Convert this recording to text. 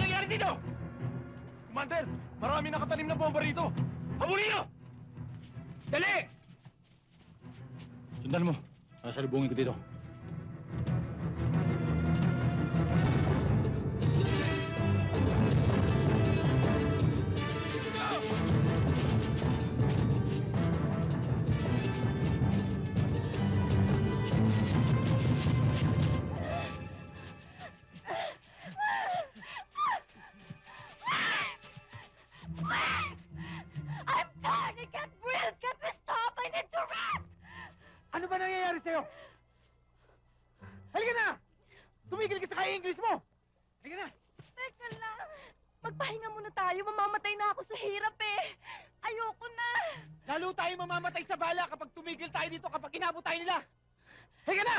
nangyayari dito? Commander, marami nakatanim na bomba rito. Habulin niyo! Dali! Sundan mo. Sasalubungin ko dito. I'm tired! I can't breathe! Can't we stop? I need to rest! Ano ba nangyayari sa'yo? Halika na! Tumigil ka sa kaya-English mo! Halika na! Teka lang. Magpahinga muna tayo. Mamamatay na ako sa hirap eh. Ayoko na. Lalo tayo mamamatay sa bala kapag tumigil tayo dito kapag inabot tayo nila! Halika na!